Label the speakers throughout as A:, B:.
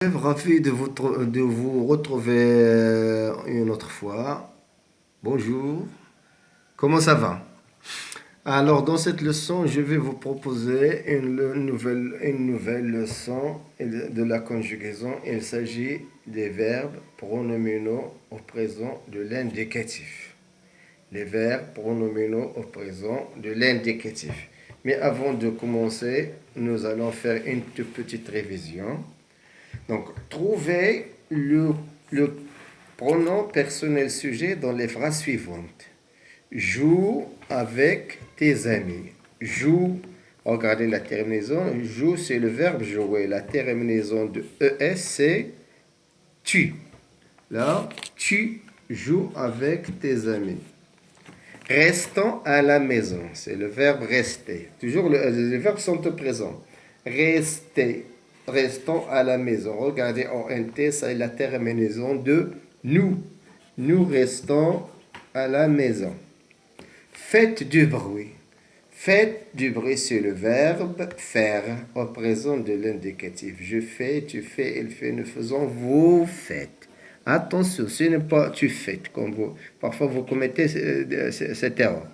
A: Ravi de vous retrouver une autre fois. Bonjour, comment ça va? Alors, dans cette leçon, je vais vous proposer une nouvelle leçon de la conjugaison. Il s'agit des verbes pronominaux au présent de l'indicatif. Les verbes pronominaux au présent de l'indicatif. Mais avant de commencer, nous allons faire une toute petite révision. Donc, trouvez le pronom personnel sujet dans les phrases suivantes. Joue avec tes amis. Joue, regardez la terminaison. Joue, c'est le verbe jouer. La terminaison de ES, c'est tu. Là, tu joues avec tes amis. Restons à la maison, c'est le verbe rester. Toujours les verbes sont au présent. Rester. Restons à la maison. Regardez, ONT, c'est la terminaison de nous. Nous restons à la maison. Faites du bruit. Faites du bruit, c'est le verbe faire au présent de l'indicatif. Je fais, tu fais, il fait, nous faisons, vous faites. Attention, ce n'est pas tu faites, comme vous. Parfois, vous commettez cette erreur.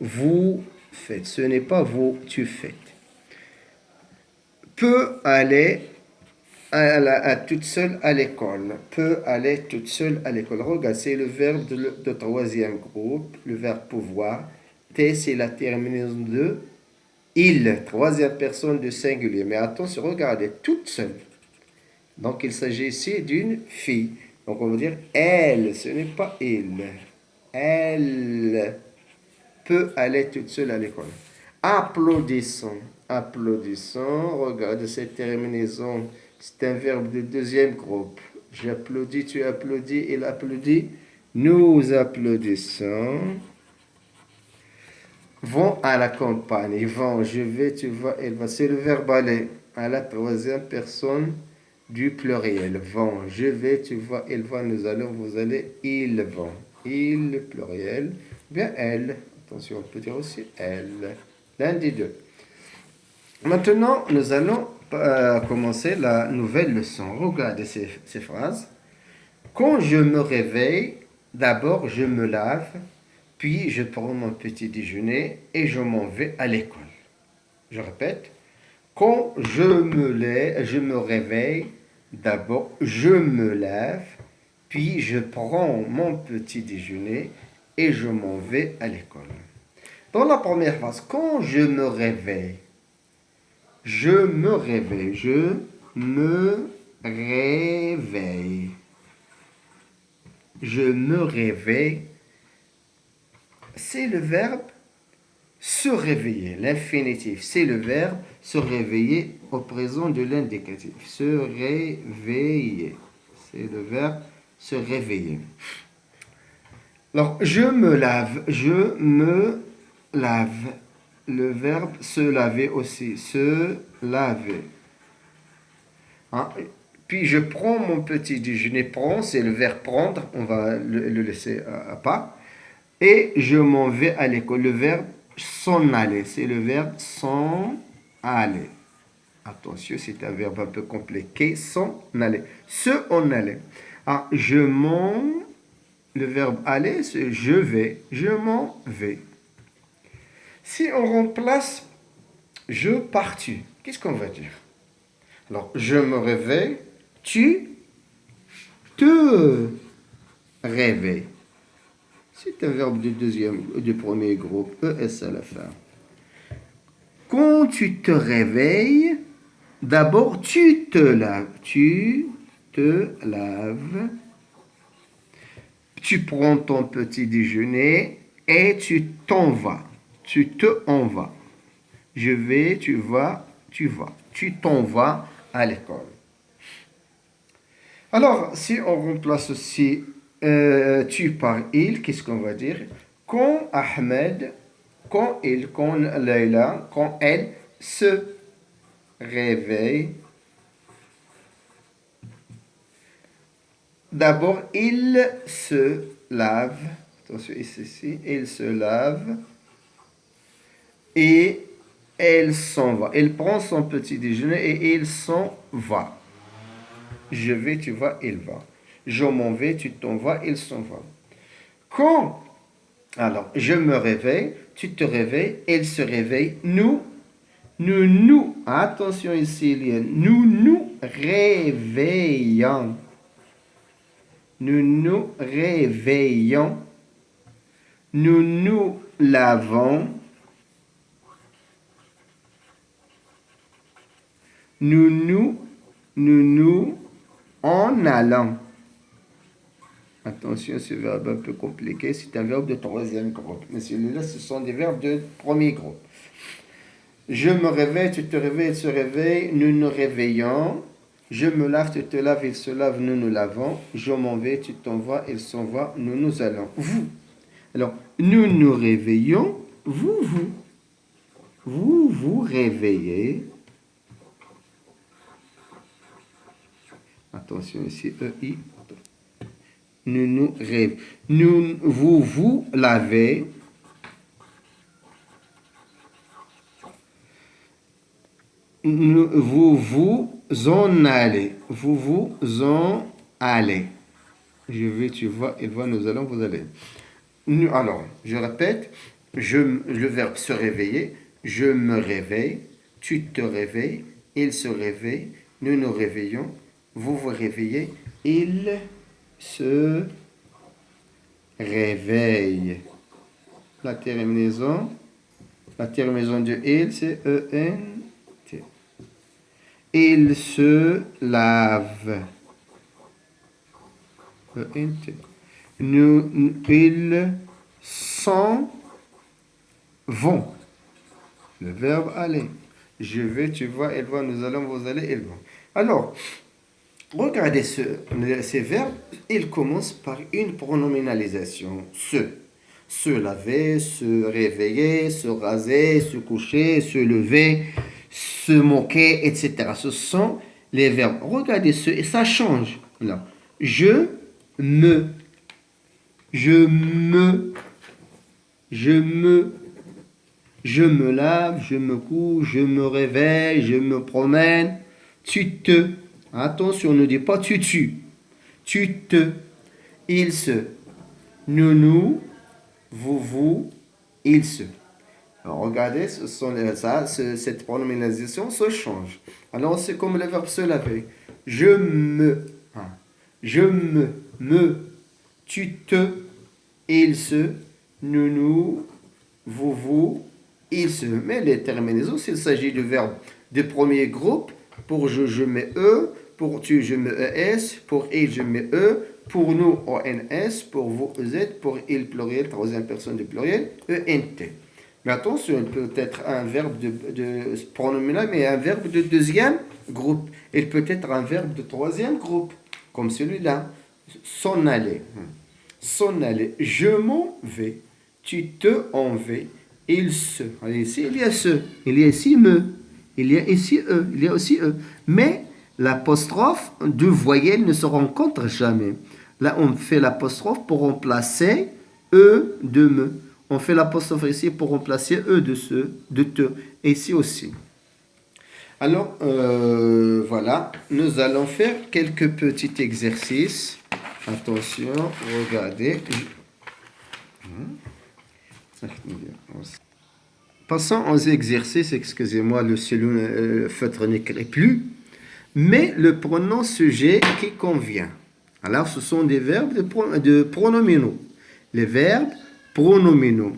A: Vous faites, ce n'est pas vous, tu faites. Peut aller toute seule à l'école. Peut aller toute seule à l'école. Regarde, c'est le verbe de troisième groupe, le verbe pouvoir. T, c'est la terminaison de il, troisième personne de singulier. Mais attention, regardez, toute seule. Donc, il s'agit ici d'une fille. Donc, on va dire elle, ce n'est pas il. Elle peut aller toute seule à l'école. Applaudissons. Applaudissons. Regarde cette terminaison. C'est un verbe de deuxième groupe. J'applaudis, tu applaudis, il applaudit. Nous applaudissons. Vont à la campagne. Vont, je vais, tu vas, elle va. C'est le verbe aller à la troisième personne du pluriel. Vont, je vais, tu vas, il va, nous allons, vous allez, ils vont. Il, pluriel. Bien, elle. Attention, on peut dire aussi elle. L'un des deux. Maintenant, nous allons commencer la nouvelle leçon. Regardez ces phrases. Quand je me réveille, d'abord je me lave, puis je prends mon petit déjeuner et je m'en vais à l'école. Je répète. Quand je me réveille, d'abord je me lave, puis je prends mon petit déjeuner et je m'en vais à l'école. Dans la première phrase, quand je me réveille, je me réveille, je me réveille. Je me réveille, c'est le verbe se réveiller. L'infinitif, c'est le verbe se réveiller au présent de l'indicatif. Se réveiller, c'est le verbe se réveiller. Alors, je me lave, je me lave. Le verbe se laver aussi, se laver. Hein? Puis je prends mon petit déjeuner. Prends, c'est le verbe prendre, on va le laisser à part. Et je m'en vais à l'école. Le verbe s'en aller, c'est le verbe s'en aller. Attention, c'est un verbe un peu compliqué. S'en aller. Se en aller. Ah, je m'en. Le verbe aller, c'est je vais. Je m'en vais. Si on remplace je par tu, qu'est-ce qu'on va dire? Alors, je me réveille, tu te réveilles. C'est un verbe du premier groupe, ES à la fin. Quand tu te réveilles, d'abord tu te laves. Tu te laves. Tu prends ton petit déjeuner et tu t'en vas. Tu te en vas. Je vais, tu vas, tu vas. Tu t'en vas à l'école. Alors, si on remplace aussi tu par il, qu'est-ce qu'on va dire? Quand Ahmed, quand il, quand Leila, quand elle se réveille, d'abord il se lave. Attention, ici, il se lave et elle s'en va. Il prend son petit déjeuner et il s'en va. Je vais, tu vas, il va. Je m'en vais, tu t'en vas, il s'en va. Quand, alors, je me réveille, tu te réveilles, elle se réveille, nous, attention ici, il y a nous réveillons. Nous nous réveillons. Nous nous lavons. Nous en allant. Attention, ce verbe un peu compliqué, c'est un verbe de troisième groupe. Mais celui-là, ce sont des verbes de premier groupe. Je me réveille, tu te réveilles, il se réveille, nous nous réveillons. Je me lave, tu te laves, il se lave, nous nous lavons. Je m'en vais, tu t'en vas, il s'en va, nous nous allons. Vous. Alors, nous nous réveillons, vous. Vous vous réveillez. Attention ici, EI. Nous rêvons. Vous vous lavez. Vous vous en allez. Vous vous en allez. Je vais, tu vas, il va, nous allons, vous allez. Alors, je répète. Le verbe se réveiller. Je me réveille. Tu te réveilles. Il se réveille. Nous nous réveillons. Vous vous réveillez. Il se réveille. La terminaison de il, c'est E-N-T. Il se lave. E-N-T. Ils s'en vont. Le verbe aller. Je vais, tu vas, elle va, nous allons, vous allez, ils vont. Alors, regardez ces verbes, ils commencent par une pronominalisation. Se laver, se réveiller, se raser, se coucher, se lever, se moquer, etc. Ce sont les verbes. Regardez et ça change. Là. Je me lave, je me couche, je me réveille, je me promène. Tu te. Attention, ne dis pas tu. Tu te. Il se. Nous. Vous. Il se. Alors, regardez, cette pronominalisation se change. Alors, c'est comme le verbe se laver. Je me. Tu te. Il se. Nous. Vous. Il se. Mais les terminaisons, s'il s'agit du verbe de premier groupe, pour je mets E, pour tu, je mets ES, pour il, je mets E, pour nous, ONS, pour vous, EZ, pour il, pluriel, troisième personne du pluriel, ENT. Mais attention, il peut être un verbe de pronominal, mais un verbe de deuxième groupe. Il peut être un verbe de troisième groupe, comme celui-là. S'en aller. S'en aller. Je m'en vais. Tu te en vais. Il se. Ici, il y a ce. Il y a ici me. Il y a ici e. Il y a aussi e. Mais l'apostrophe de voyelle ne se rencontre jamais. Là, on fait l'apostrophe pour remplacer e de me. On fait l'apostrophe ici pour remplacer e de ce, de te. Et ici aussi. Alors, voilà. Nous allons faire quelques petits exercices. Attention, regardez. Passons aux exercices. Excusez-moi, le feutre n'écrit plus. Mais le pronom sujet qui convient. Alors, ce sont des verbes de pronominaux. Les verbes pronominaux.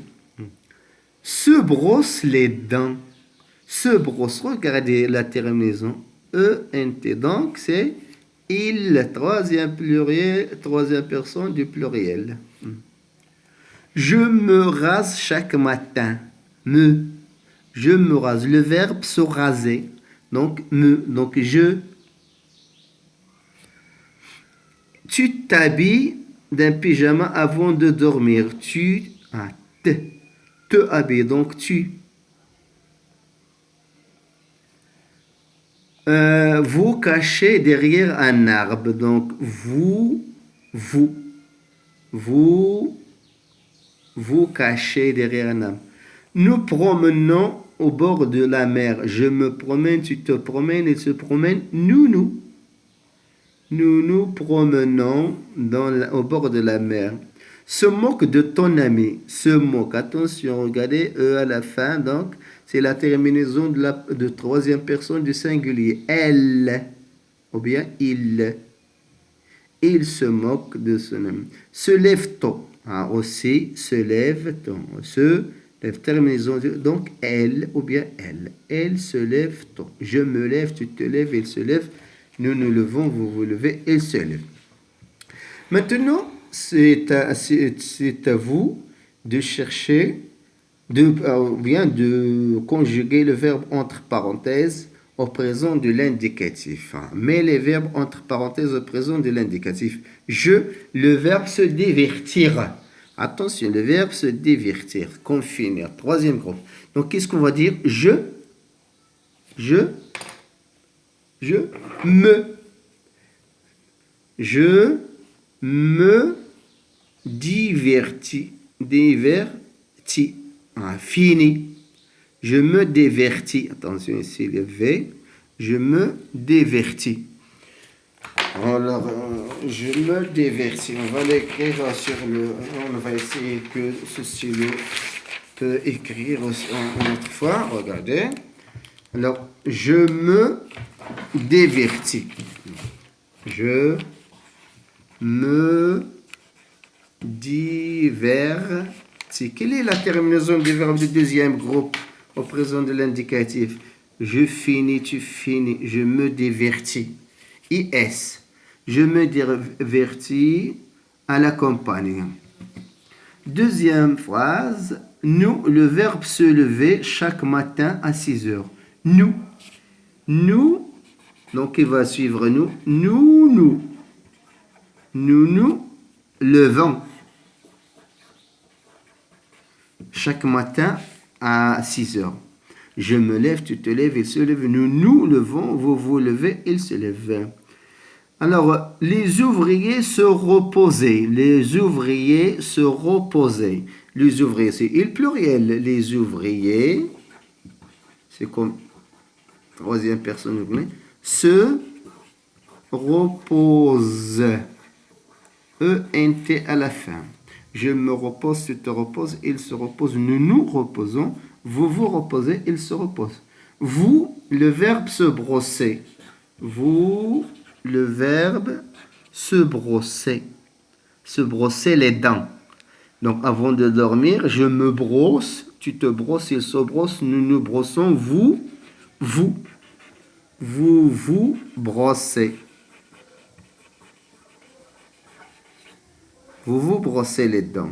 A: Se brosse les dents. Se brosse, regardez la terminaison. E-N-T. Donc, c'est il, troisième personne du pluriel. Je me rase chaque matin. Je me rase. Le verbe se raser. Donc, donc je. Tu t'habilles d'un pyjama avant de dormir. Te habilles. Donc, tu. Vous cachez derrière un arbre. Donc, vous cachez derrière un arbre. Nous promenons au bord de la mer. Je me promène, tu te promènes, il se promène. Nous Nous nous promenons au bord de la mer. Se moque de ton ami. Se moque. Attention, regardez, E à la fin, donc, c'est la terminaison de troisième personne du singulier. Elle, ou bien il. Il se moque de son ami. Se lève-t-on. Ah, aussi, se lève-t-on. Se lève, terminaison, donc elle, ou bien elle. Elle se lève-t-on. Je me lève, tu te lèves, il se lève. Nous nous levons, vous vous levez, il se lève. Maintenant, c'est à vous de chercher, ou bien de conjuguer le verbe entre parenthèses au présent de l'indicatif. Mets les verbes entre parenthèses au présent de l'indicatif. Le verbe se divertir. Attention, le verbe se divertir, confiner, troisième groupe. Donc, qu'est-ce qu'on va dire? Je me. Je me divertis. Divertis. Fini. Je me divertis. Attention ici le V. Je me divertis. Alors, je me divertis. On va l'écrire sur le... On va essayer que ce stylo peut écrire aussi une autre fois. Regardez. Alors, je me divertis. Je me divertis. Quelle est la terminaison du verbe du deuxième groupe au présent de l'indicatif? Je finis, tu finis. Je me divertis. IS. Je me divertis à la campagne. Deuxième phrase. Nous, le verbe se lever chaque matin à 6 heures. Nous. Nous. Donc, il va suivre nous. Nous levons chaque matin à 6 heures. Je me lève, tu te lèves, il se lève. Nous nous levons, vous vous levez, il se lève. Alors, les ouvriers se reposaient. Les ouvriers se reposaient. Les ouvriers, c'est il pluriel. Les ouvriers, c'est comme troisième personne, se reposent. E-N-T à la fin. Je me repose, tu te reposes, il se repose, nous nous reposons, vous vous reposez, il se repose. Vous, le verbe se brosser. Vous, le verbe se brosser. Se brosser les dents. Donc avant de dormir, je me brosse, tu te brosses, il se brosse, nous nous brossons, vous brossez. Vous vous brossez les dents.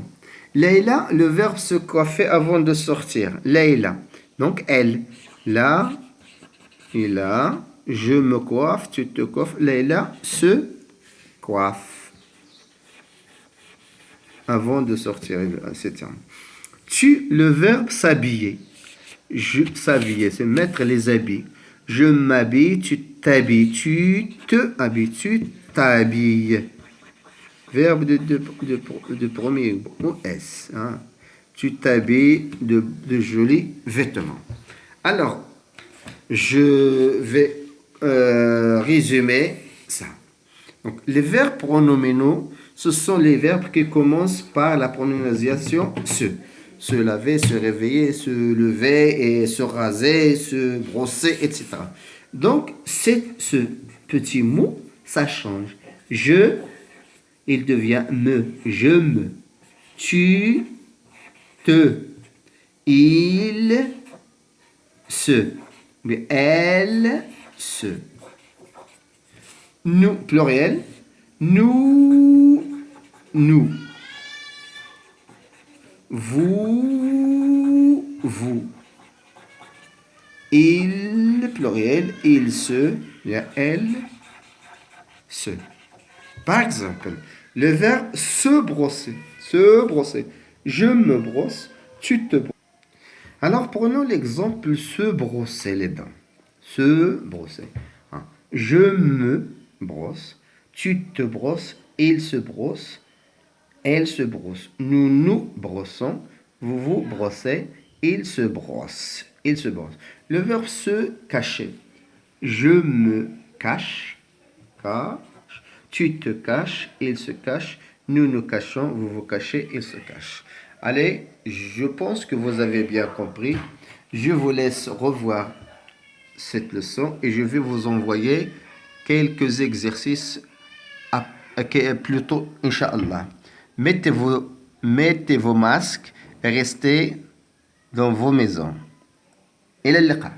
A: Leïla, le verbe se coiffer avant de sortir. Leïla. Donc elle. Là, et là, je me coiffe, tu te coiffes. Leïla se coiffe avant de sortir. C'est ça. Tu, le verbe s'habiller. S'habiller, c'est mettre les habits. Je m'habille, tu t'habilles. Tu te habilles, tu t'habilles. Verbe de premier mot S. Hein. Tu t'habilles de jolis vêtements. Alors, je vais résumer ça. Donc, les verbes pronominaux, ce sont les verbes qui commencent par la prononciation se. Se laver, se réveiller, se lever, et se raser, se brosser, etc. Donc, ce petit mot, ça change. Il devient me, je me. Tu, te, il, se. Mais elle, se. Nous, pluriel. Nous. Vous. Il, pluriel. Il, se. Bien, elle, se. Par exemple, le verbe se brosser. Se brosser. Je me brosse, tu te brosses. Alors, prenons l'exemple se brosser les dents. Se brosser. Je me brosse, tu te brosses, il se brosse, elle se brosse. Nous nous brossons, vous vous brossez, il se brosse. Il se brosse. Le verbe se cacher. Je me cache. Tu te caches, il se cache. Nous nous cachons, vous vous cachez, il se cache. Allez, je pense que vous avez bien compris. Je vous laisse revoir cette leçon et je vais vous envoyer quelques exercices plutôt, Inch'Allah. Mettez vos masques et restez dans vos maisons. إلى اللقاء.